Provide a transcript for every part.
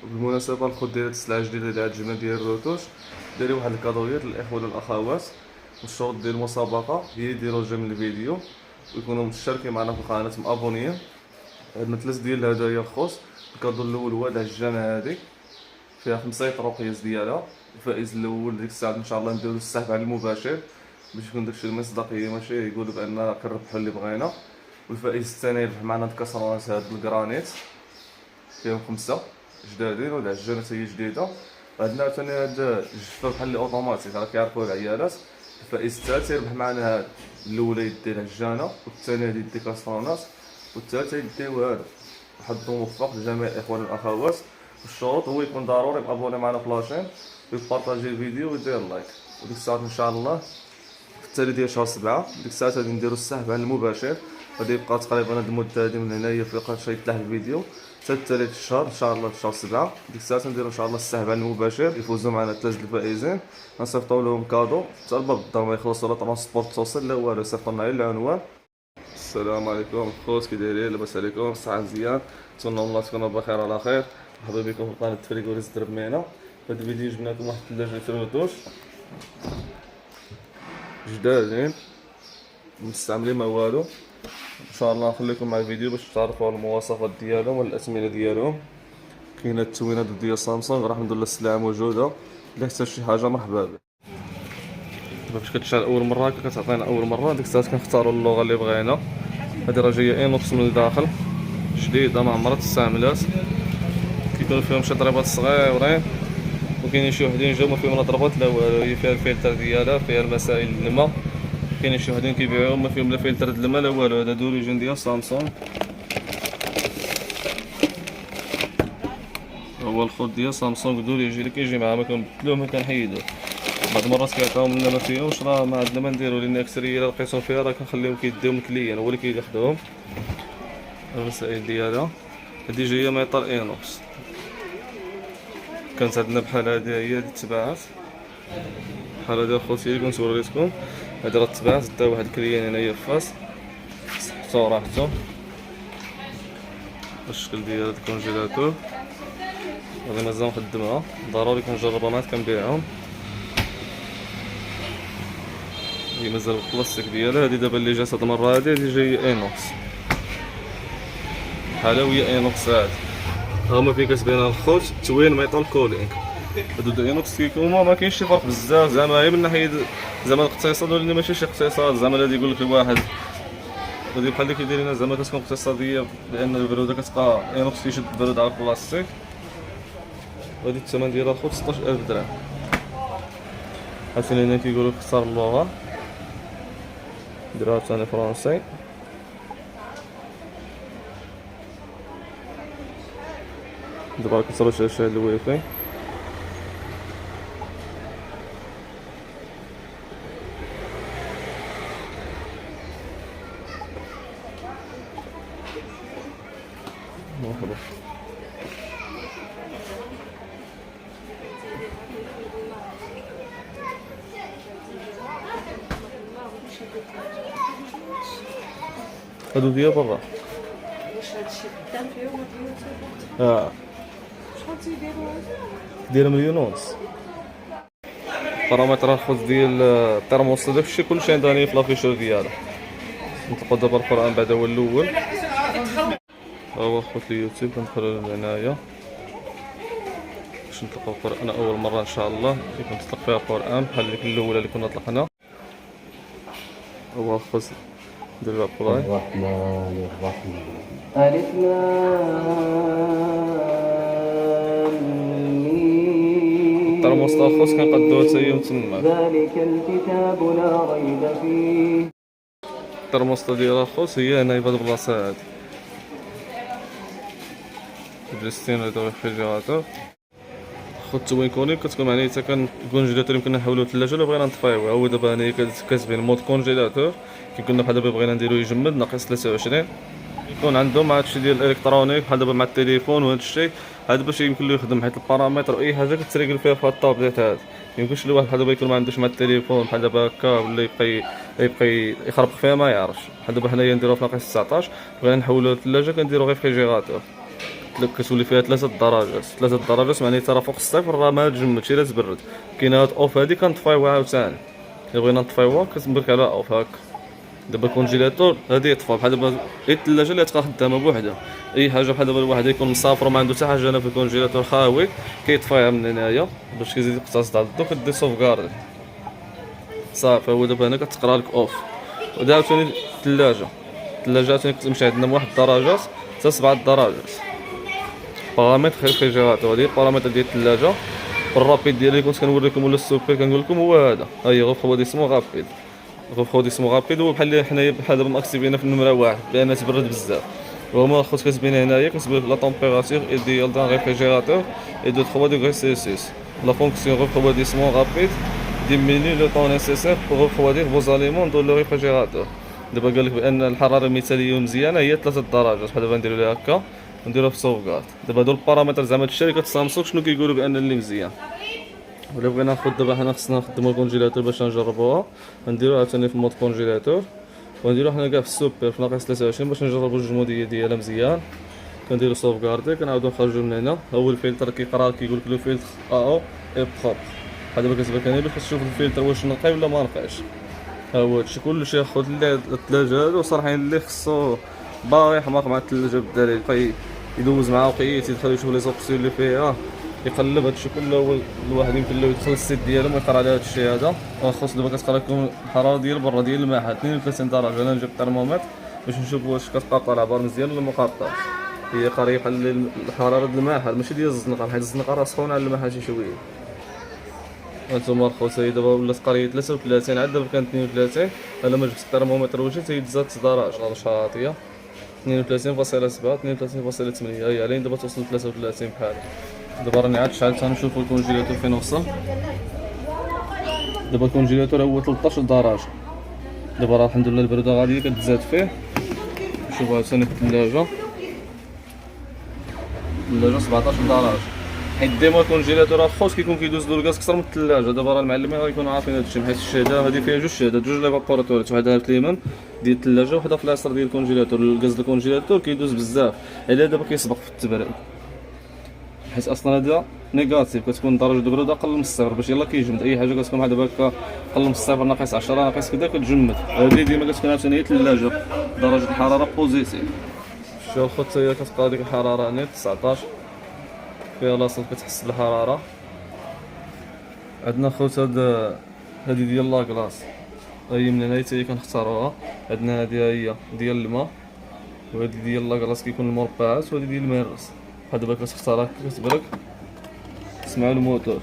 وبالمناسبة الخوت دايرة السلعة الجديدة ديال الجبنة ديال الروتوش، دايرين واحد الكادويات للإخوان والأخوات. والشروط ديال المسابقة هي يديرو جيم الفيديو ويكونوا مشتركين معنا في القناة مابونيين. عندنا 3 ديال الهدايا الخوت. الكادو الأول هو العجانة هادي فيها 5 يطرو قياس ديالها. الفائز الأول ديك الساعة إن شاء الله نديرو السحب على المباشر باش يكون داكشي المصداقية، ماشي يقولوا بأننا كنربحو اللي بغينا. والفائز الثاني يربح معنا الكاسرونات هاد الكرانيت فيهم 5 جدادين، والعجانة هي جديدة. عندنا عاوتاني هاد الجفة بحال لي اوطوماتيك راه كيعرفوها العيالات. الفائز الثالث يربح معنا هاد الأولى يدي العجانة، والثانية يدي كاسرونات، والثالثة يديو هذا. حظ موفق لجميع الإخوان والأخوات. الشروط هو يكون ضروري مابوني معنا في لاشين ويبارطاجي الفيديو ويدير لايك. وديك الساعة إن شاء الله في التالي ديال شهر 7 ديك الساعة غادي نديرو السحب على المباشر. غادي يبقى تقريبا هاد المدة هادي من هنايا فوقاش غيتلاح الفيديو حتى التالي الشهر إن شاء الله في شهر 7. ديك الساعة نديرو إن شاء الله السحب على المباشر، يفوزو معنا 3 الفائزين. غنصيفطو لهم كادو حتى الباب الدار، ما يخلصوا لا ترونسبورت توصل لا والو، يصيفطو لنا غير العنوان. السلام عليكم خوت، كي دايرين؟ لاباس عليكم؟ الصحة مزيان؟ نتمنى الله تكونوا بخير على خير. مرحبا بكم في قناة فريكوريز دربمينا. في هذا الفيديو جبنا لكم واحد الثلاجة فروتوش جدادين مستعملين ما والو. ان شاء الله نخليكم مع الفيديو باش تعرفوا على المواصفات ديالهم والاثمنه ديالهم. كاينه التوينات ديال سامسونج، راه الحمد لله السلعه موجوده. الا احتاج شي حاجه مرحبا بك. باش كتشعل اول مره كتعطينا اول مره، ديك الساعه كنختاروا اللغه اللي بغينا. هذه راه جايه اينوكس من الداخل جديده ما عمرها تستعملات. كيكونوا فيهم شي ضربات صغيورين، وكاينين شي وحدين جاو ما فيهم لا ضربات لا والو، هي فيها الفلتر ديالها، فيها المسائل الماء. كاينين شي وحدين كيبيعوهم ما فيهم لا فلتر د الماء لا والو. هذا دوريجين ديال سامسونج. هو الخوت ديال سامسونج دوريجين اللي كيجي معاه، ما كنبدلوه ما كنحيدوه. بعض المرات كيعطيوهم لنا ما فيهمش، راه ما عندنا ما نديرو، لان اكثريه الا لقيتهم فيها راه كنخليهم كيديهم الكليان هو اللي كياخذوهم. المسائل ديالها هادي جايه من اطار اينوكس. كانت عندنا بحال هادي هي اللي تباعت بحال هادي اخوتي اللي كنت وريتكم. هادي راه تباعت، دا واحد الكليان هنايا فاس صحتو راحتو. الشكل ديال هاد الكونجيلاتور غادي مازال نخدمها، ضروري كنجربها مع كنبيعهم. هي مازال البلاستيك ديالها. هادي دابا اللي جات هاد المره هادي جايه اينوكس بحالها، وهي اينوكس هادي هما فين كتبان الخوت التوين ميطال كولينغ. هادو اينوكس كيكونوا ما كاينش شي فرق بزاف، زعما غير من ناحيه زعما الاقتصاد، ولكن ماشي شي اقتصاد زعما الذي يقول لك الواحد هادي بحال اللي كيدير لنا زعما كتكون اقتصاديه، لان البروده كتبقى اينوكس كيشد البروده على البلاستيك. وهادي الثمن ديالها الخوت 16000 درهم. عرفتي هنا كيقولوا اختار اللغه، ديرها ثاني فرونسي. دابا كتروح شاشه الوايفاي. مرحبا. هادو ديال برا. واش هادشي قدام فيهم اليوتيوب؟ شحال تيديروا هادو؟ دايره مليون ونص. بارامتر الخوت ديال الترموس داكشي كلشي عندها في لافيشور ديالها. نطلقو دابا القران بعدا هو الاول. ها هو خوت اليوتيوب كندخلو لهنايا باش نطلقو القران اول مره ان شاء الله كيكون تطلق فيها القران بحال ديك الاولى اللي كنا طلقنا. هو خوت ديال الابلاي. الرحمن الرحيم. ألف لام ميم. الترموس تاع الخوت كنقدوها حتى هي تما. ذلك الكتاب لا ريب فيه. الترموس ديال الخوت هي هنا في هاد البلاصه هادي. جلستين هذا الريفريجيراتور. خوت وين كوني كتكون معناها حتى كان الكونجيلاتور يمكن نحولوه للثلاجه ولا بغينا نطفيوه. هو دابا هنايا كتبين مود كونجيلاتور، كيكون بحال دابا بغينا نديرو يجمد ناقص 23. يكون عندهم هادشي ديال الالكترونيك بحال دابا مع التليفون وهذا الشيء هذا باش يمكن له يخدم، حيت البارامتر اي حاجه كتريكل فيها في هاد الطابليت هذا. ميمكنش لواحد بحال دابا يكون ما عندوش مع التليفون بحال دابا هكا ولا يبقى يخربق فيها ما يعرفش. بحال دابا حنايا نديروها في ناقص 19، بغينا نحولوها للثلاجه كنديرو غير فريجيراتور. قلت لك كتولي فيها 3 درجات معناتها راه فوق الصفر راه ما تجمدش الا تبرد. كاينه هاد اوف هادي كنطفيوها عاوتاني الا بغينا نطفيوها كتبرك على اوف هكا. دابا الكونجيلاتور هادي يطفى بحال دابا غير الثلاجه اللي تبقى خدامه بوحدها. اي حاجه بحال دابا الواحد يكون مسافر وما عنده حتى حاجه هنا في الكونجيلاتور خاوي كيطفيها من هنايا باش كيزيد يقتصد على الضو كدير سوفغارد صافي. هو دابا هنا كتقرا لك اوف. ودا عاوتاني الثلاجه عاوتاني كتمشي عندنا من 1 درجات حتى 7 درجات. بارامتر ريفريجيراتور هادي البارامتر ديال الثلاجه. الرابيد ديالي اللي كنت كنوريكم ولا السوبر كنقول لكم هو هذا. ها هي غوفروديسمون رابيد. غوفروديسمون رابيد هو بحال حنايا بحال دابا ماكتيفينها في النمره 1 لان تبرد بزاف. وهما خصك كتبين هنايا كتبين لا تمبيراتور ايديال دان ريفريجيراتور اي دو 3 دوغري سيلسيوس. لا فونكسيون غوفروديسمون رابيد diminue le temps nécessaire pour refroidir vos aliments dans le réfrigérateur. دابا قال لك بان الحراره المثاليه مزيانه هي 3 درجات. بحال دابا نديرو ليها هكا ونديروها في سوفغارد. دابا هادو البارامتر زعما شركه سامسونج شنو كيقولوا بان اللي مزيان. ولا بغينا ناخذ دابا حنا خصنا نخدمو الكونجيلاتور باش نجربوها نديروها عاوتاني في مود كونجيلاتور ونديرو حنا كاع في السوبر في ناقص 23 باش نجربو الجموديه ديالها مزيان. كنديرو سوفغاردي كنعاودو نخرجو من هنا. هو الفلتر كيقرا كيقول لك لو فلتر او اي بروب. بحال دابا كتبان هنا باش تشوف الفلتر واش نقي ولا ما نقيش. ها هو هادشي كلشي ياخذ ليه الثلاجه هادو صراحه اللي خصو باغي حماق مع الثلاجه بالدراري يبقى يدوز معاه وقيت يدخل يشوف لي زوبسيون اللي فيها يقلب هادشي كله. هو الواحد يمكن له يدخل السيت ديالو ما يقرا على هادشي هذا. خص دابا كتقرا لكم الحراره ديال برا ديال المعهد 32 درجه. انا نجيب الترمومتر باش نشوف واش كتقطع العبار مزيان ولا ما قاطعش. هي قريه بحال الحراره ديال المعهد ماشي ديال الزنقه حيت الزنقه راه سخونه على المعهد شي شويه. هانتوما الخوت هي دابا ولات قريه 33 عاد دابا كانت 32. انا ما جبت الترمومتر وجيت هي دزات 6 درجات شاطيه 32.7 32.8 هي علين دابا توصل 33 بحال. دابا راني عاد شعلت غنشوفو الكونجيلاتور فين وصل. دابا الكونجيلاتور هو 13 درجه. دابا راه الحمد لله البروده غاديه كتزاد فيه. نشوفو عاوتاني في الثلاجه 17 درجه حيت ديما الكونجيلاتور اخوت كيكون كيدوز له الغاز اكثر من الثلاجه. دابا راه المعلمين غيكونوا عارفين هادشي حيت الشهاده هادي فيها جوج ليفابوراتورات وحده في اليمين ديال الثلاجه وحده في اليسار ديال الكونجيلاتور. الغاز ديال الكونجيلاتور كيدوز بزاف على دابا كيسبق في التبريد حيت اصلا هذا نيجاتيف كتكون درجه البروده اقل من الصفر باش يلاه كيجمد. اي حاجه كتكون بحال دابا هكا اقل من الصفر ناقص 10 ناقص كذا كتجمد. هذه ديما كتكون عاوتاني هي الثلاجه درجه الحراره بوزيتيف. شوف الخوت هي كتبقى ديك الحراره هنا 19 فيها لاصق كتحس بالحراره. عندنا خوت هادي ديال لاكلاص هي من هنا حتى هي كنختاروها. عندنا هادي هي ديال الماء وهادي ديال لاكلاص كيكون المربعات وهادي ديال الميرس. بحال دابا كتختارها كتبرك. سمعوا الموتور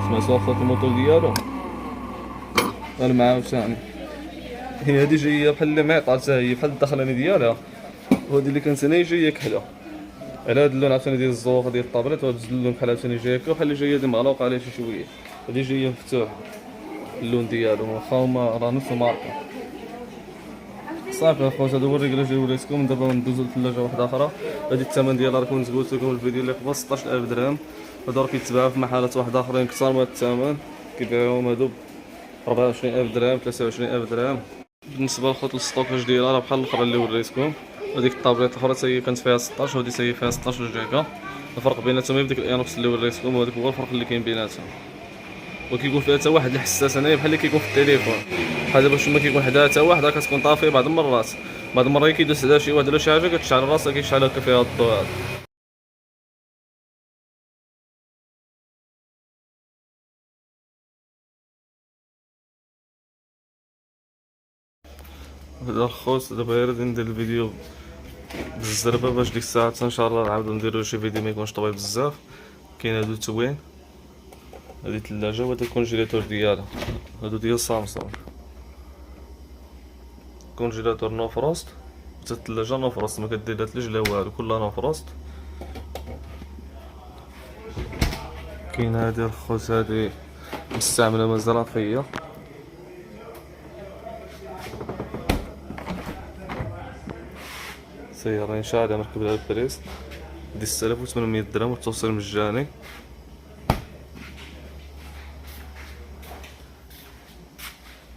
سمعتوا خوت الموتور ديالو المعاود ثاني. هي هادي جايه بحال اللي معطى حتى هي بحال الدخلاني ديالها وهادي اللي كانت هنا جايه كحله على هاد اللون عاوتاني ديال الزوق ديال الطابليت. وهاد اللون بحال عاوتاني جايه هكا بحال اللي جايه دي مغلوقه عليه شي شويه. هادي جايه مفتوح اللون ديالو واخا هما راه نفس الماركه. صافي اخوات هادو هو الريكلاج اللي وريتكم. دابا ندوزو لثلاجه واحده اخرى. هادي الثمن ديالها راه كنت قلت لكم الفيديو اللي قبل 16000 درهم. هادو راه كيتباعوا في محلات واحده اخرين كثار من هاد الثمن كيبيعوهم هادو ب 24000 درهم 23000 درهم. بالنسبه للخوت الستوكاج ديالها راه بحال الاخرى اللي وريتكم. هذيك الطابليت الاخرى حتى هي كانت فيها 16 وهذه هي فيها 16 جيجا. الفرق بيناتهم هي بديك الانوكس اللي وريتكم وهذاك هو الفرق اللي كاين بيناتهم. وكيكون فيها حتى واحد الحساس هنايا بحال اللي كيكون في التليفون بحال دابا شوما كيكون حداها حتى واحد راه كتكون طافيه بعض المرات. بعض المرات كيدوز على شي واحد ولا شي حاجه كتشعل راسها كيشعل هكا فيها الضوء هذا. هذا الخوت دابا غير ندير الفيديو بالزربه باش ديك الساعه ان شاء الله نعاودو نديرو شي فيديو ما يكونش طويل بزاف. كاين هادو توين هادي الثلاجه وهذا الكونجيلاتور ديالها هادو ديال سامسونج. كونجيلاتور نو فروست حتى الثلاجه نو فروست ما كدير لا ثلج لا والو كلها نو فروست. كاين هادي الخوت هادي مستعمله مازال فيا سيارة شاعلة مركب لها البريس 10800 درهم والتوصيل مجاني.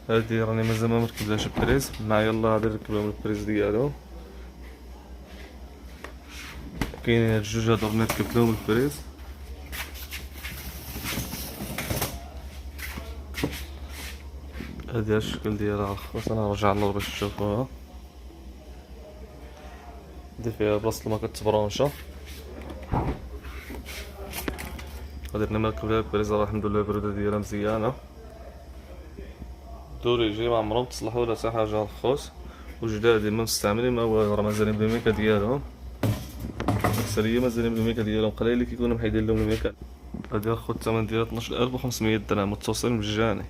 هادي راني مازال ما مركب لهاش البريس معايا. يلاه غادي نركب لهم البريس ديالو. كاينين هاد الجوج هادو نركب لهم البريز. هادي الشكل ديالها الخاص، انا نرجع للور باش تشوفوها. دي فيها بلاصة ما كتبرونشا. درنا مركب لها البريز، راه الحمد لله البرودة ديالها مزيانة. دوريجي معمرهم تصلحو ولا حتى حاجة الخوت، وجدادين ما مستعملين ما والو، راه مازالين بالميكا ديالهم. أكثرية مازالين بالميكا ديالهم، قليل اللي كيكونو محيدين لهم الميكا. هادي الخوت الثمن ديالها 12500 درهم، والتوصيل مجاني.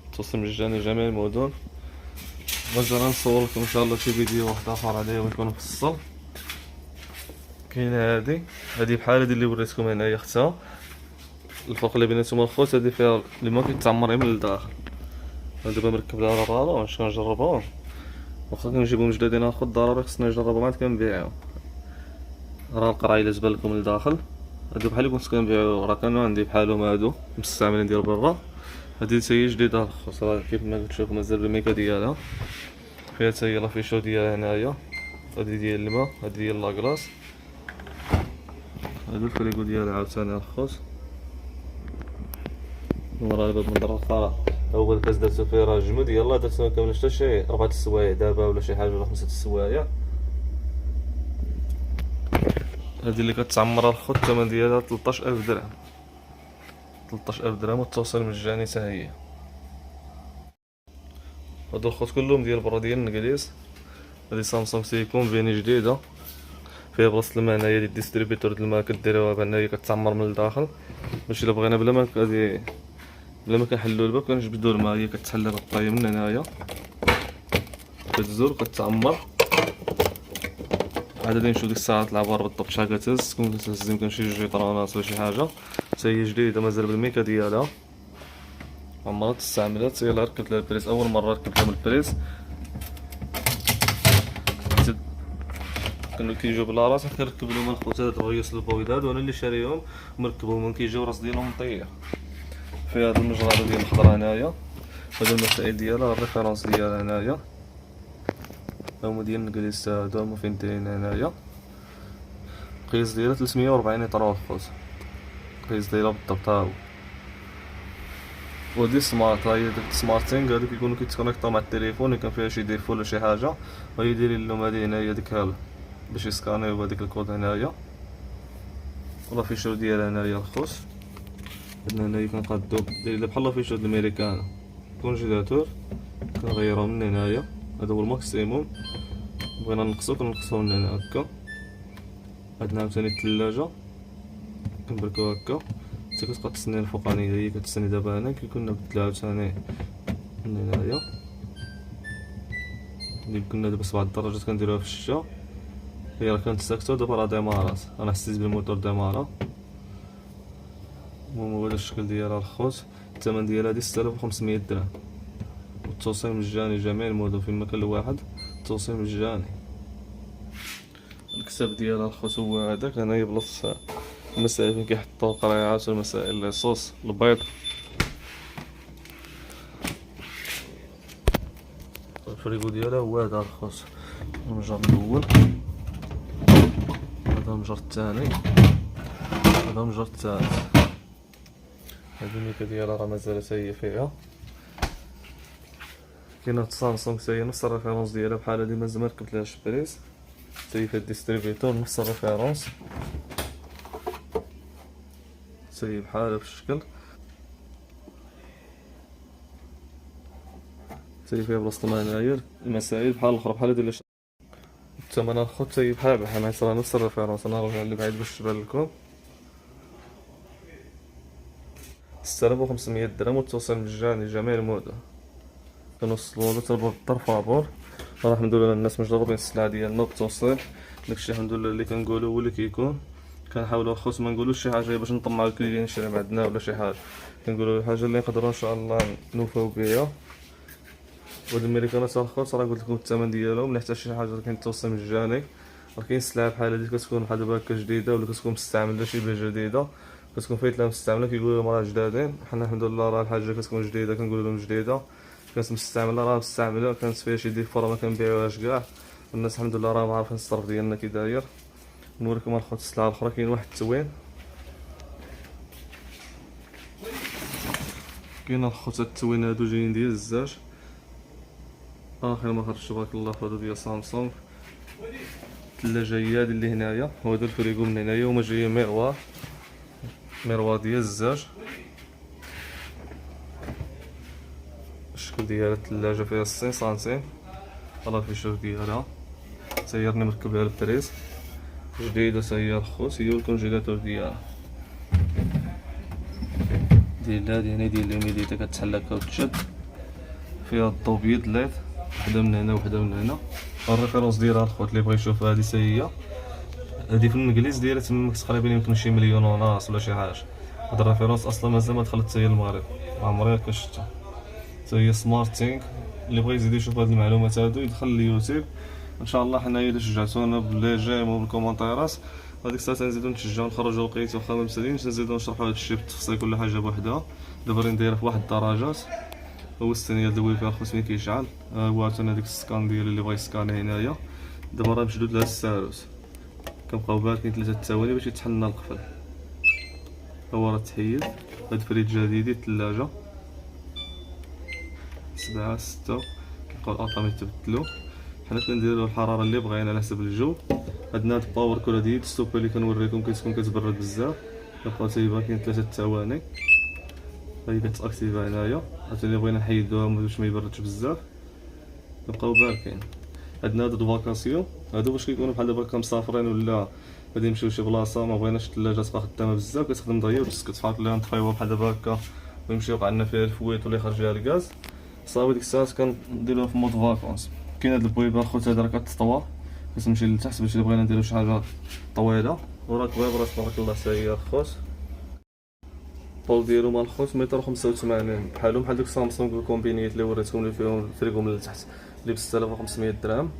التوصيل مجاني جميع المدن. غنجي نصور لكم ان شاء الله شي فيديو واحد اخر عليه ويكون مفصل. كاينه هادي بحال هادي اللي وريتكم هنايا اختها، الفرق اللي بيناتهم الخوت هادي فيها اللي ما كيتعمر من الداخل. دابا مركب لها الرابطه باش كنجربوه، واخا كنجيبو مجددين اخر ضروري خصنا نجربو عاد كنبيعو. راه القرعه الا تبان لكم لداخل هادو بحال اللي كنت كنبيعو، راه كانوا عندي بحالهم هادو مستعملين ديال برا. هادي حتى هي جديده الخوت، راه كيف ما كتشوفو مازال بالميكا ديالها. فيها حتى هي لافيشو ديالها هنايا، هادي ديال الماء، هادي ديال لاكلاص. هادو الفريكو ديالها عاوتاني الخوت. وراه الباب من درا الخرا اول كاس درتو فيه راه جمد، يلاه درتو مكملش حتى شي 4 السوايع دابا ولا شي حاجه ولا 5 السوايع. هادي اللي كتعمر الخوت الثمن ديالها 13000 درهم. 13000 درهم والتوصيل مجاني حتى هي. هادو الخوت كلهم ديال برا ديال الانجليز. هادي سامسونج سيكون فيني جديده، فيها بلاصه الماء هنايا ديال الديستريبيتور د الماء، كديروها بان هي كتعمر من الداخل. باش الا بغينا بلا ما هادي بلا ما كنحلو الباب كنجبدو الماء، هي كتحل الغطايه من هنايا كتزول كتعمر. عاد غادي نشوف ديك الساعات العبار بالضبط شحال كتهز، تكون كتهز يمكن شي 2 طرونات ولا شي حاجه. حتى هي جديده مازال بالميكا ديالها، عمرها تستعملات. يلاه ركبت لها البريز، اول مره ركبت لهم البريز. كانوا كيجيو بلا راس، كنركب لهم الخوت هاد الريوس البويضات، وانا اللي شاريهم مركبهم كيجيو راس ديالهم مطير. فيها هاد المجرده ديال الخضره هنايا، هادو المسائل ديالها، الريفيرونس ديالها هنايا، هما ديال الانجليز هادو هما فين دايرين هنايا. القياس ديالها 340 اطرو الخوت، القياس ديالها بالضبط ها هو. ودي سمارت، هاهي ديك السمارتينغ هادو كيكونو كيتكونيكطو مع التليفون، كان فيها شي ديفو ولا شي حاجه، وهي دايرين لهم هادي هنايا ديك هالا باش يسكانيو هاديك الكود هنايا. لافيشو ديالها هنايا الخوت، عندنا هنايا كنقادو داير بحال لافيشو د الميريكان كونجيلاتور، كنغيرو من هنايا، هذا هو الماكسيموم. بغينا نقصو كنقصو من هنا هكا. عندنا عاوتاني الثلاجه كنبركو هكا حتى كتبقى التسنيه الفوقانيه هي كتسني. دابا هنا كيكون نبدلها عاوتاني من هنايا، اللي كنا دابا 7 درجات كنديروها في الشتا، هي راه كانت ساكته دابا راه ديمارات، انا حسيت بالموتور ديمارا. المهم هو هذا الشكل ديالها الخوت. الثمن ديالها هادي 6500 درهم، والتوصيل مجاني جميع المدن في المكان الواحد، التوصيل مجاني. الكتاب ديالها الخوت هو هذاك هنايا بلاصه المسائل فين كيحطو القريعات والمسائل الصوص البيض. الفريكو ديالها هو هذا الخوت، المجر الاول، هذا المجر الثاني، هذا المجر الثالث. هادي الميكا ديالها راه مازالت هي فيها. كاينه سامسونج حتى هي نفس الريفيرونس ديالها بحال هادي، مازال مركبتلهاش بريز، حتى هي فيها الديستريبيتور نفس الريفيرونس، حتى هي بحالها في الشكل، حتى هي فيها بلاصة الماء هنايا. المسائل بحال الاخرى بحال هادي اللي الثمن الخوت حتى هي بحال حيت راه نفس الريفيرونس. انا نرجع لبعيد باش تبان لكم. 6500 درهم والتوصيل مجاني جميع المدن. كنوصلو تنربط الطرفابور. راه الحمد لله الناس مجربين السلعه ديالنا بالتوصيل، داكشي الحمد لله اللي كنقولو هو اللي كيكون. كنحاولو الخوت ما نقولوش شي حاجه باش نطمعو الكليين يشري من عندنا ولا شي حاجه، كنقولو الحاجه اللي نقدروا ان شاء الله نوفاو بها. وهاد الميريكانات الخوت راه قلت لكم الثمن ديالهم، لا حتى شي حاجه كاين التوصيل مجاني. راه كاين سلعه بحال هادي كتكون بحال دابا هكا جديده ولا كتكون مستعمله شبه جديده، كتكون فايت لها مستعمله كيقولوا لهم راه جدادين. حنا الحمد لله راه الحاجه كتكون جديده كنقول لهم جديده، كانت مستعمله راه مستعمله، كانت فيها شي ديفو راه ما كنبيعوهاش كاع. الناس الحمد لله راه عارفين الصرف ديالنا كي داير. نوريكم الخوت السلعه الاخرى. كاين واحد التوين، كاين الخوت التوين هادو جايين ديال الزاج اخر ما خرج تبارك الله. هادو ديال سامسونج. الثلاجه هي هادي اللي هنايا، وهادو الفريغو من هنايا، هما جايين ميروار ديال الزاج. الشكل ديال الثلاجه فيها 60 سنتيم، راه في الشوك ديالها سيرني مركبها البريز جديده هي الخوت. هي الكونجيلاتور ديالها ديال هادي هنا ديال ليميديتا كتحل هكا وتشد. فيها الضو بيض ليد، وحده من هنا وحده من هنا. الريفيرونس ديالها الخوت اللي بغى يشوفها هادي هي هادي في الانجليز دايره تما تقريبا يمكن شي 1.5 ولا شي حاجه. هاد الريفيرونس اصلا مازال ما دخلت حتى هي المغرب، عمري ما شفتها. حتى هي سمارت تينك. اللي بغى يزيد يشوف هاد المعلومات هادو يدخل اليوتيوب ان شاء الله. حنايا الا شجعتونا بلي جيم وبالكومونتيرات هاديك الساعه نزيدو نتشجعو نخرجو لقيت واخا ما مسالينش، نزيدو نشرحو هادشي بالتفصيل كل حاجه بوحدها. دابا راني دايره في واحد الدرجات. هو الثانيه ديال الويفي الخوت ملي كيشعل هو عاوتاني هاديك السكان ديال اللي بغى يسكان هنايا. دابا راه مشدود لهاد الساروس، كنبقاو باقيين 3 ثواني باش يتحنى القفل. هو راه تحيد. هاد فريج جديد الثلاجه 7 6 كيبقاو الارقام يتبدلو. حنا كنديرو الحراره اللي بغينا على حسب الجو. عندنا هاد الباور كول ديال ستوب اللي كنوريكم كتكون كتبرد بزاف، كنبقاو تيباكين 3 ثواني هي كتاكتيفا هنايا. عاوتاني بغينا نحيدوها باش ما يبردش بزاف كنبقاو باركين. عندنا هاد الفاكاسيون هادو باش كيكونوا بحال دابا مسافرين ولا غادي نمشيو لشي بلاصه ما بغيناش الثلاجه تبقى خدامه بزاف، كتخدم ضيق وتسكت فحال اللي نطفيوها بحال دابا هكا ويمشي يوقع لنا فيها الفويت ولا يخرج ليها الغاز. صافي ديك الساعات كنديروها في مود فاكونس. كاين هاد البويبه الخوت هذا راه كتطوى كتمشي لتحت باش بغينا نديرو شي حاجه طويله. وراك بويبه تبارك الله حتى هي الخوت. الطول ديالو مال الخوت 1.85 متر، بحال دوك سامسونج الكومبينيات اللي وريتكم اللي فيهم الفريغو من التحت اللي ب 6500 درهم.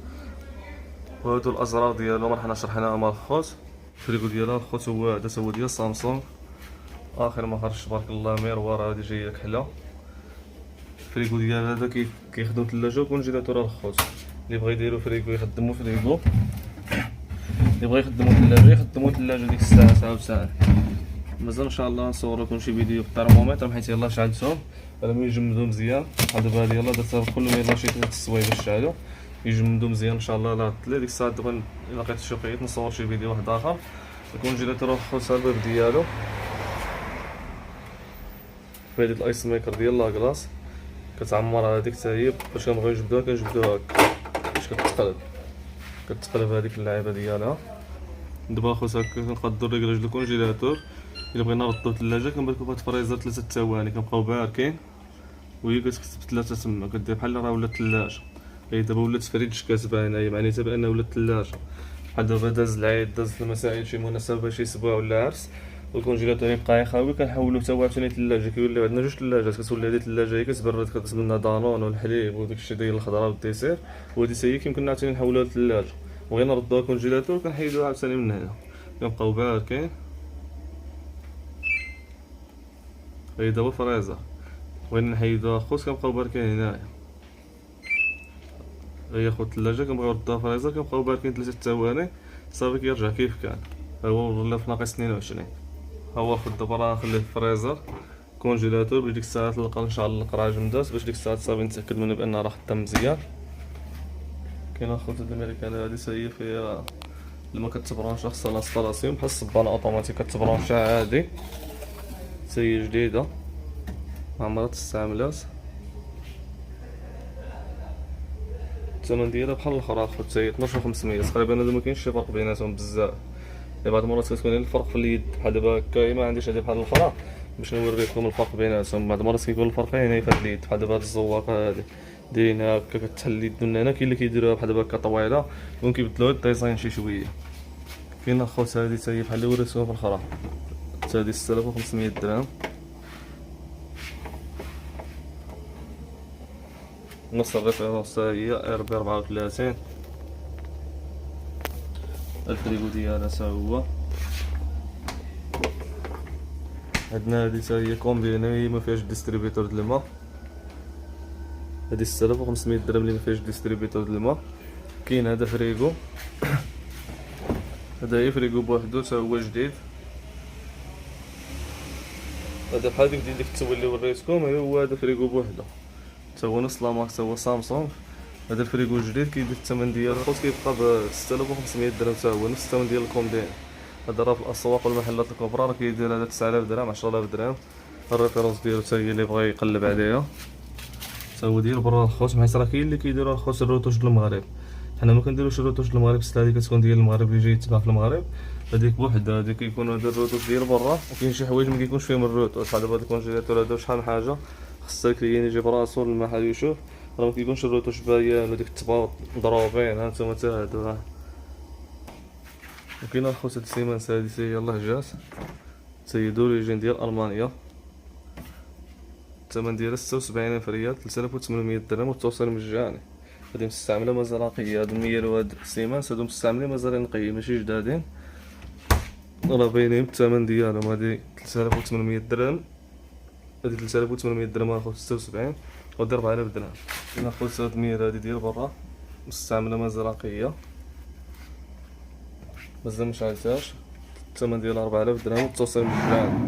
وهادو الازرار ديالهم راه حنا شرحناها مال الخوت. الفريغو ديالها الخوت هو هذا هو ديال سامسونج اخر ما خرج تبارك الله. ميروار هادي جايه كحله. الفريغو ديال هذا كيخدم ثلاجه وكونجيلاتور الخوت. اللي بغى يديرو فريغو يخدمو فريغو، اللي بغى يخدمو ثلاجه يخدمو ثلاجه ديك الساعه عاوتاني. مازال ان شاء الله نصور لكم شي فيديو بالترمومتر حيت يلاه شعلتهم راه يجمدوا مزيان. بحال دابا هادي يلاه درتها كل ما يلاه شي 3 السوايع باش شعلوا يجمدوا مزيان ان شاء الله. لا ديك الساعه دابا الا لقيت شي وقيت نصور شي فيديو واحد اخر. الكونجيلاتور الخوت الباب ديالو في هاديك الايس ميكر ديال لاكلاص كتعمر هذيك حتى هي باش كنبغيو نجبدوها كنجبدوها هكا باش كتقلب هذيك اللعيبه ديالها. دابا الخوت هكا كنقادو رجل الكونجيلاتور. الا بغينا نردو الثلاجه كنبركو في الفريزر 3 ثواني كنبقاو باركين وهي كتكتب 3 تما كدير بحال راه ولات الثلاجه. هي دابا ولات فريج كاتبه هنايا معناتها بان ولات الثلاجه. بحال دابا داز العيد داز المسائل شي مناسبه شي اسبوع ولا عرس والكونجيلاتور يبقى يخاوي كنحولو حتى هو عاوتاني ثلاجه. كيوليو عندنا 2 ثلاجات كتولي هذه الثلاجه هي كتبرد كتكتب لنا دانون والحليب وداك الشيء ديال الخضره والديسير، وهذه هي كيمكن عاوتاني نحولوها للثلاجه. بغينا نردوها كونجيلاتور كنحيدوها عاوتاني من هنا كنبقاو باركين. هي دابا فريزر بغينا نحيدوها خوت كنبقاو باركين هنايا. هي خوت الثلاجه كنبغيو نردوها فريزر كنبقاو باركين 3 ثواني صافي كيرجع كيف كان. هو ولا في ناقص 22. هو خوت دابا راه نخليه في الفريزر كونجيلاتور باش ديك الساعه نلقى ان شاء الله القرعه جمدات باش ديك الساعه صافي نتاكد منه بان راه خدام مزيان. كاين خوت هاد الامريكان هادي هي فيها لما كتبرونش خاصها لانستالاسيون بحال الصبانه اوتوماتيك كتبرونش عادي. هي جديده عمرها تستعملات. الثمن ديالها بحال الاخرى خوت هي 12500 تقريبا. هادو مكاينش شي فرق بيناتهم بزاف. بعض المرات كتكون الفرق في اليد بحال دابا هكا ما عنديش هادي بحال الاخرى باش نوريكم الفرق بيناتهم. بعض المرات كيكون الفرق هنا في هاد اليد بحال دابا هاد الزواقه هادي دايرين هكا كتحل اليد من هنا. كاين اللي كيديروها بحال دابا هكا طويله ممكن يبدلوا الديزاين شي شويه. كاين اخوت هادي حتى هي بحال اللي وريتكم في الاخرى حتى هادي 6500 درهم. نص الريفيرونس هي ار بي 34. الفريغو ديالها تا هو. عندنا هادي تا هي كومبيني ما فيهاش ديستريبيوتور د الماء. هادي 6500 درهم اللي ما فيهاش ديستريبيوتور د الماء. كاين هذا فريغو هذا فريقو بوحدو تا هو جديد. هذا بحال ديك التول اللي وريتكم، هو هذا فريقو بوحدو تا هو نفس لا مارك، تا هو سامسونج. هذا الفريقو الجديد كيدير الثمن ديالو كيبقى ب 6500 درهم، تا هو نفس الثمن ديال الكومبين. هذا راه في الاسواق والمحلات الكبرى راه كيدير هذا 9000 درهم 10000 درهم. الريفيرونس ديالو تا هي اللي بغى يقلب عليها، تا هو ديال برا الخوت، حيت راه كاين اللي كيديروا الخوت الروتوش د المغرب. حنا ما كنديروش الروتوش د المغرب، السلعه اللي كتكون ديال المغرب اللي جاي يتباع في المغرب هذيك بوحدها، هذيك كيكونوا هذا الروتوش ديال برا، وكاين شي حوايج ما كيكونش فيهم الروتوش. بحال دابا الكونجيلاتور هذا شحال من حاجه خص الكليين يجي براسو للمحل يشوف، راه ما كيكونش الروتوش باين وديك التباط مضروبين. ها نتوما حتى هادو ها. وكاين الخوت هاد السيمانس هادي تا هي يلاه جات، تا هي دوريجين ديال المانيا. الثمن ديالها 76 ريال 3800 درهم، والتوصيل مجاني. هادي مستعمله مازال نقيه، هاد الميال وهاد السيمانس هادو مستعملين مازال نقيين ماشي جدادين، راه باينين الثمن ديالهم. هادي 3800 درهم، هادي 3800 درهم اخو 76، وهادي 4000 درهم. كاين اخوت هاد الميال هادي ديال برا مستعمله مازال نقيه، مازال مشعلتاش، الثمن ديالها 4000 درهم والتوصيل مجاني.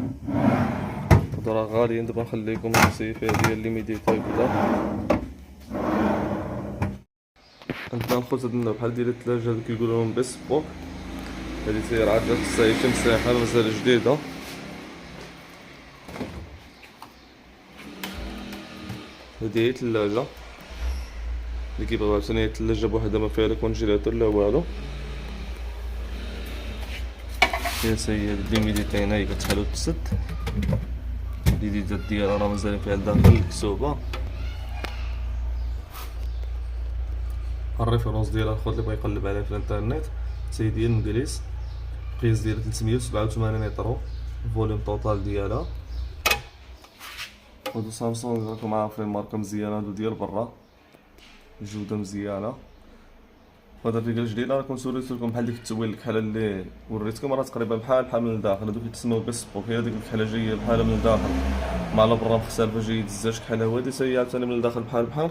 هادو راه غاليين. دابا نخليكم السيفيه ديال ليميديتا كدا. عندنا الخوت هاد النوع بحال ديال الثلاجه هادو كيقولوا لهم بيسبوك، هادي تاهي راه جات الصيف مساحه مازال جديده. هادي هي الثلاجه اللي كيبغيو عاوتاني، الثلاجه بوحدها ما فيها لا كونجيلاتور لا والو. فيها سي ليميديتا هنا هي كتحل وتسد، الليدات ديالها راه مازال فيها لداخل مكتوبه. الريفيرونس ديالها الخوت اللي بغا يقلب عليها في الانترنت سي ديال الانجليز، القياس ديالها 387 متر، الفوليوم توتال ديالها. هادو سامسونج راكم عارفين ماركه مزيانه، هادو ديال برا الجوده مزيانه. هذا الريقل الجديد راه كنت وريت لكم بحال ديك التويل الكحله اللي وريتكم، راه تقريبا بحال من الداخل. هادو كيتسموا بيسبوك، هي هذيك الكحله جايه بحال من الداخل مع البرا مختلفه، جاي دزاج كحله هادي تا هي عاوتاني من الداخل بحال.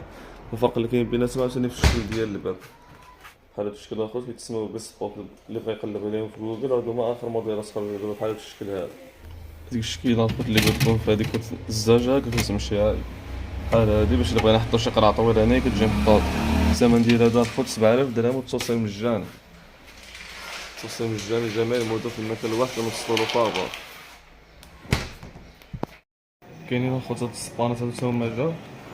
الفرق اللي كاين بيناتهم عاوتاني في الشكل ديال الباب، بحال هاد الشكل اخر كيتسموا بيسبوك. اللي بغا يقلب عليهم في جوجل هادوما اخر موديلات خرجوا بحال هاد الشكل هذا. ديك الشكيله الخوت اللي قلت لكم في هذيك الزجاجه كتمشي بحال هادي، باش اللي بغا نحطو شي قرعه طويله هنايا كتجي محطوط. الثمن ديال هذا الخوت 7000 درهم والتوصيل مجاني. التوصيل مجاني جميع المدن في المكان الواحد كنوصلو فابور. كاينين الخوت هاد السبانات هادو تاهما جاو،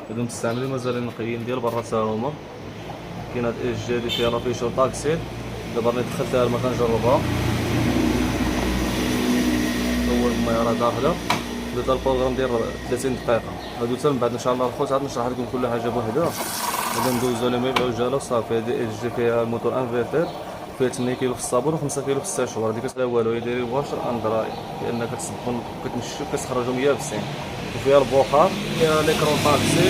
هادو مستعملين مازال نقيين ديال برا تا هما. كاين هاد ايش جي اللي فيها رافيشو طاكسي، دابا راني دخلتها ما كنجربها. اول ما راه داخله درت البروغرام ديال 30 دقيقه. هادو حتى من بعد ان شاء الله الخوت عاد نشرح لكم كل حاجه بوحدها. هذا ندوزو لهم يبيعو الجاله صافي. هادي ايش جي فيها موتور انفيرتير، فيها 8 كيلو في الصابون و5 كيلو في الساشور. هادي كتلا والو، هي دايره مباشر اندراي، لان كتصبن كتمشي كتخرجهم يابسين. وفيها البخار، فيها ليكرون طاكسي،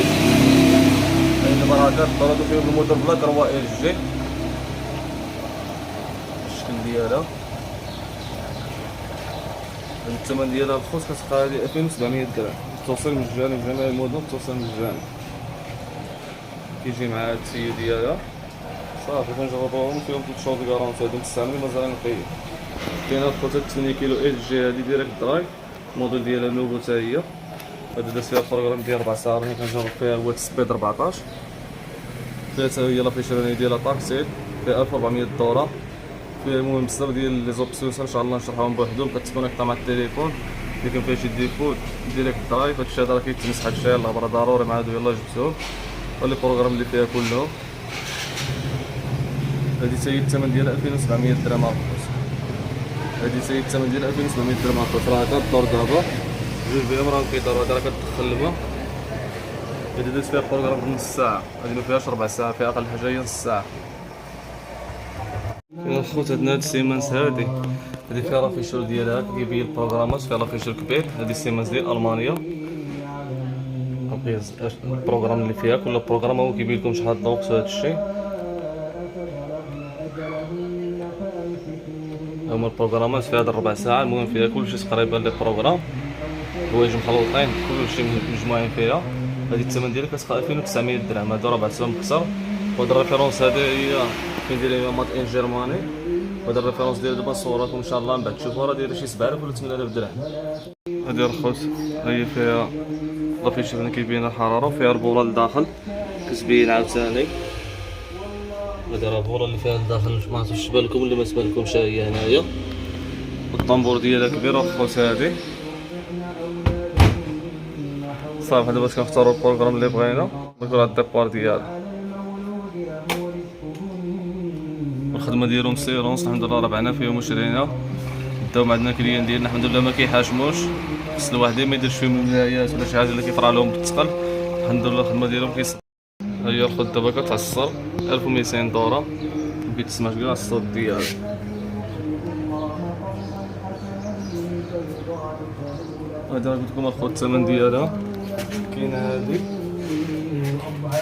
عندنا براكات برضو فيهم الموتور بلا كروا ايش جي. الشكل ديالها الثمن ديالها الخوت كتبقى هادي 2700 درهم، التوصيل مجاني جميع المدن، التوصيل مجاني. كيجي مع التي ديالها صافي كنجربوهم فيهم 3 شهور ديال كارونتي. هادو مستعملين مازال نقيين. كاين هاد الخوت 8 كيلو ال جي هادي ديريكت درايف، الموديل ديالها نوفو تا هي. هادي دازت فيها البروغرام ديال 4 ساعات، راني كنجرب فيها هو سبيد 14. فيها تا هي لافيشراني ديالها طاكسي، فيها 1400 دوره. فيها المهم بزاف ديال لي زوبسيون ان شاء الله نشرحهم بوحدهم. كتكونيكطا مع التليفون، اللي كان فيها شي ديفو ديريكت درايف. هادشي هذا راه كيتمسح، هادشي يلاه برا ضروري مع هادو يلاه جبتهم، ولي البروغرام اللي فيها كلهم. هادي تا هي الثمن ديالها 2700 درهم اخوت. هادي تا هي الثمن ديالها 2700 درهم اخوت. راه كدور دابا جوج بهم راه كيدورو. هذا راه كتدخل الماء. هادي درت فيها البروغرام في نص ساعه، هادي ما فيهاش ربع ساعه، فيها اقل حاجه هي نص ساعه. كاين الخوت هاد السيمانس هادي فيها لافيشور ديالها كيبين البروغرامات، فيها لافيشور كبير. هادي السيمانس ديال المانيا، القياس البروغرام اللي فيها كل بروغرام هو كيبين لكم شحال الضوء في هاد الشيء. هما البروغرامات في هاد الربع ساعه. المهم فيها كلشي تقريبا لي بروغرام، حوايج مخلوطين كلشي مجموعين فيها. هادي الثمن ديالها كتبقى 2900 درهم. هادو راه بعثهم مكسر. وهاد الريفيرونس هادي هي كندير لها مات ان جيرماني، هذا الريفيرونس ديال دابا نصوركم ان شاء الله من بعد تشوفوا راه دايره شي 7000 ولا 8000 درهم. هذه الخوت هي فيها لافيش هنا كيبين الحراره وفيها البوله لداخل كتبين عاوتاني. هذه راه البوله اللي فيها لداخل ما عرفتش بالكم ولا ما تبانلكمش هي هنايا. الطنبور ديالها كبيره الخوت هذه صافي. دابا باش كنختاروا البروغرام اللي بغينا نقولوا هاد الديبار ديالها. الخدمه ديالهم سيرونس الحمد لله ربعنا فيهم وشرينا. بداو مع عندنا كليان ديالنا الحمد لله ما كيحاشموش، خص الواحد ما يديرش فيهم الملايات ولا شي حاجه اللي كيطرا لهم بالثقل. الحمد لله الخدمه ديالهم كيص. ها هي الخد دابا كتعصر 1200 دورة وكيتسمع كاع الصوت ديالها. هذا قلت لكم الخوت الثمن ديالها كاينه.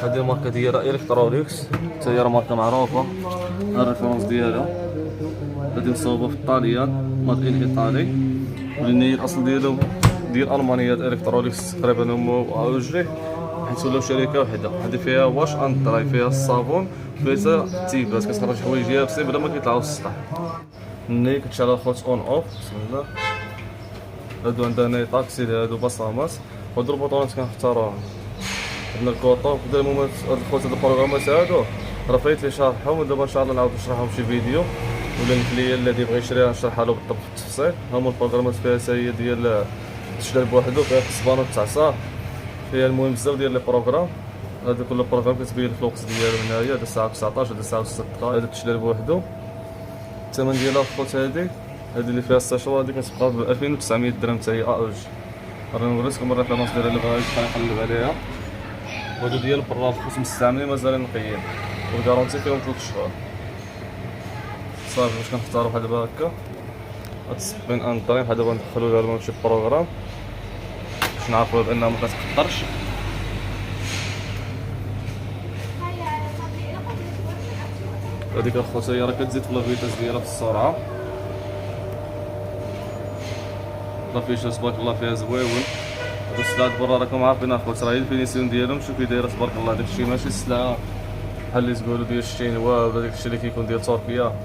هذه الماركه ديالها الكتروليكس حتى هي ماركه معروفه. ها الريفرونس ديالها غادي مصوبه في الطاليان ماد ان ايطالي، ولان هي الاصل ديالهم ديال المانيا. الكتروليكس تقريبا هما اوجلي حيت ولاو شركه وحده. هذه فيها واش اند دراي، فيها الصابون فيها تيبات كتخرج حوايج يابسين بلا ما كيطلعوا السطح. ملي كتشعل الخوت اون اوف بسم الله. هادو عندنا طاكسي هادو بصامات وهادو البطونات كنختاروهم. عندنا الكوطو بدا المهم هاد الخوت هاد البروغرامات هادو راه فايت لي شارحهم ودابا ان شاء الله نعاود نشرحهم في فيديو ولا الكليان الذي بغى يشريها نشرحها له بالضبط بالتفصيل. هما البروغرامات فيها هي ديال تشري بوحدو، فيها الصبانه والتعصار، فيها المهم بزاف ديال لي بروغرام. هذا كل بروغرام كتبين لك الوقت ديالو هنايا. هذا الساعه 19 هذا الساعه 6 دقائق. هذا تشري بوحدو. الثمن ديالها الخوت هذه اللي فيها الساشور هذه كتبقى ب 2900 درهم حتى هي اوج. راه نوريكم الريفيرونس ديالها اللي بغا يقلب عليها. هادو ديال برا الخوت مستعملين مازال نقيين والكارونتي فيهم 3 شهور. صافي باش كنختارو بحال دابا هكا هاد الصبين ان طريم بحال دابا ندخلو لها المهم شي بروغرام باش نعرفو بانها ما كتقطرش. هاديك الخوت هي راه كتزيد في لافيتاس ديالها في السرعه. لافيتاس تبارك الله فيها زويون. هادو السلعات برا راكم عارفين الخوت راه هي الفينيسيون ديالهم شوف كي دايره تبارك الله. داكشي ماشي السلعه بحال اللي تقولوا ديال الشينوا ولا داكشي اللي كيكون ديال تركيا.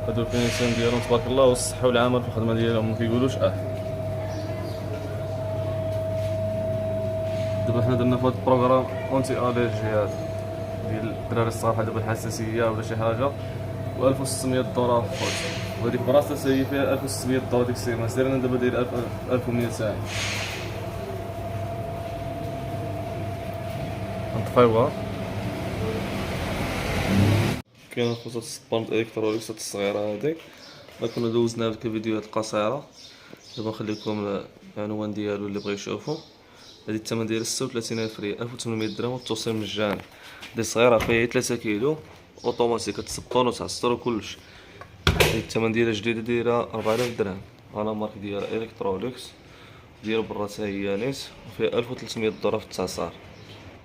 هادو الفينيسيون ديالهم تبارك الله والصحه والعمل في الخدمه ديالهم ما كيقولوش دابا حنا درنا في هاد البروغرام اونتي اليرجي هذا ديال الدراري الصغار بحال دابا الحساسيه ولا شي حاجه و 1600 دولار خوت. وهاديك براسها هي فيها 1600 دولار ديك السيمانه. سيرنا دابا داير 1200. نطفيوها. كاين خوت الصبان الالكترونيكس الصغيره هادي كنا دوزناها في الفيديوهات القصيره. دابا نخليكم العنوان ديالو اللي بغى يشوفو. هادي الثمن ديال 36000 ريال 1800 درهم والتوصيل مجاني. دي صغيره فيها 3 كيلو اوتوماتيك كتصبن وتعصر وكلشي. هادي الثمن ديالها جديده دايره 4000 درهم. انا مارك ديالها الكتروليكس ديال برا حتى هي نيت وفيها 1300 دولار في التعصار.